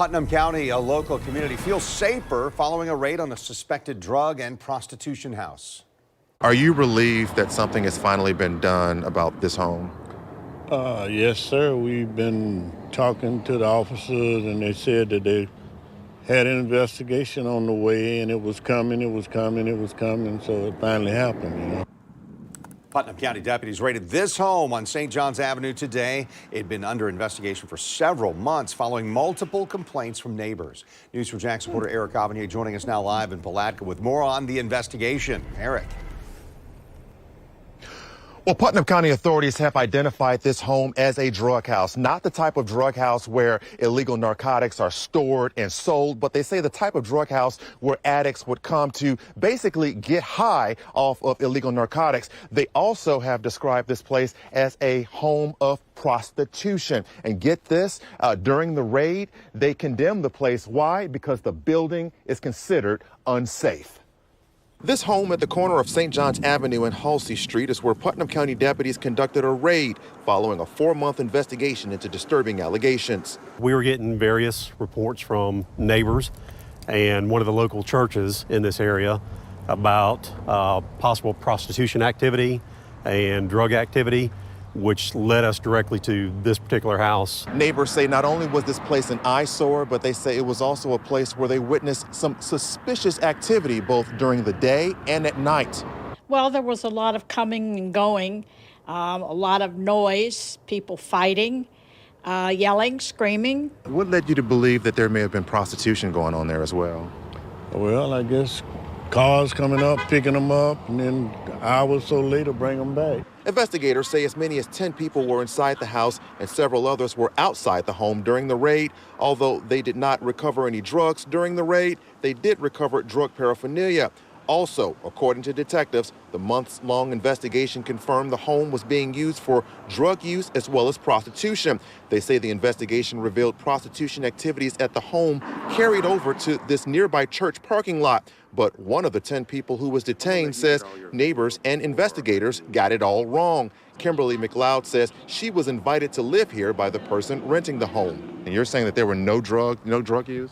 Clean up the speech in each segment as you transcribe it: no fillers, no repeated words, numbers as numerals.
Putnam County, a local community feels safer following a raid on a suspected drug and prostitution house. Are you relieved that something has finally been done about this home? Yes, sir. We've been talking to the officers, and they said that they had an investigation on the way, and it was coming, so it finally happened, you know. Putnam County deputies raided this home on St. John's Avenue today. It had been under investigation for several months following multiple complaints from neighbors. News 4 Jax reporter Eric Avanier joining us now live in Palatka with more on the investigation. Eric. Well, Putnam County authorities have identified this home as a drug house, not the type of drug house where illegal narcotics are stored and sold, but they say the type of drug house where addicts would come to basically get high off of illegal narcotics. They also have described this place as a home of prostitution. And get this, during the raid, they condemned the place. Why? Because the building is considered unsafe. This home at the corner of St. John's Avenue and Halsey Street is where Putnam County deputies conducted a raid following a 4-month investigation into disturbing allegations. We were getting various reports from neighbors and one of the local churches in this area about possible prostitution activity and drug activity, which led us directly to this particular house. Neighbors say not only was this place an eyesore, but they say it was also a place where they witnessed some suspicious activity both during the day and at night. Well, there was a lot of coming and going, a lot of noise, people fighting, yelling, screaming. What led you to believe that there may have been prostitution going on there as well? Well, I guess cars coming up, picking them up, and then an hour or so later bring them back. Investigators say as many as 10 people were inside the house and several others were outside the home during the raid. Although they did not recover any drugs during the raid, they did recover drug paraphernalia. Also, according to detectives, the months-long investigation confirmed the home was being used for drug use as well as prostitution. They say the investigation revealed prostitution activities at the home carried over to this nearby church parking lot. But one of the 10 people who was detained says neighbors and investigators got it all wrong. Kimberly McLeod says she was invited to live here by the person renting the home. And you're saying that there were no drug use?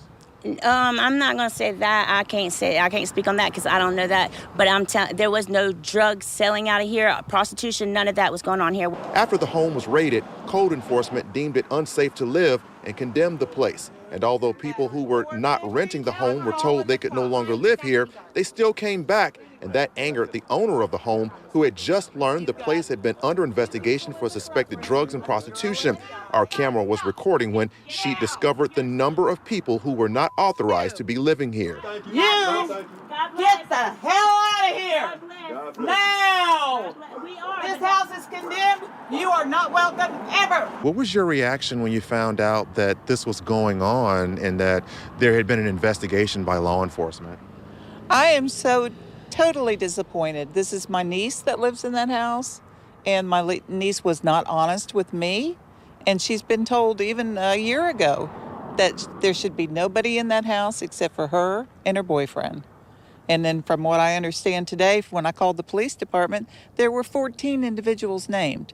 I'm not going to say that. I can't speak on that because I don't know that. But I'm telling, there was no drug selling out of here, prostitution, none of that was going on here. After the home was raided, code enforcement deemed it unsafe to live and condemned the place. And although people who were not renting the home were told they could no longer live here, they still came back, and that angered the owner of the home, who had just learned the place had been under investigation for suspected drugs and prostitution. Our camera was recording when she discovered the number of people who were not authorized to be living here. You get the hell out of here now! This house is condemned. You are not welcome ever. What was your reaction when you found out that this was going on and that there had been an investigation by law enforcement? I am so totally disappointed. This is my niece that lives in that house, and my niece was not honest with me, and she's been told even a year ago that there should be nobody in that house except for her and her boyfriend. And then from what I understand today, when I called the police department, there were 14 individuals named.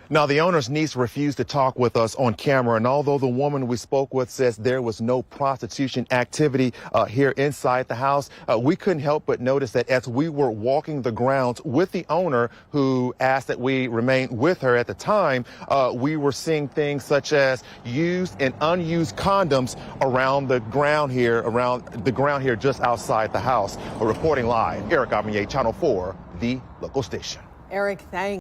Now, the owner's niece refused to talk with us on camera, and although the woman we spoke with says there was no prostitution activity here inside the house, we couldn't help but notice that as we were walking the grounds with the owner, who asked that we remain with her at the time, we were seeing things such as used and unused condoms around the ground here just outside the house. Reporting live, Eric Avanier, Channel 4, the local station. Eric, thanks.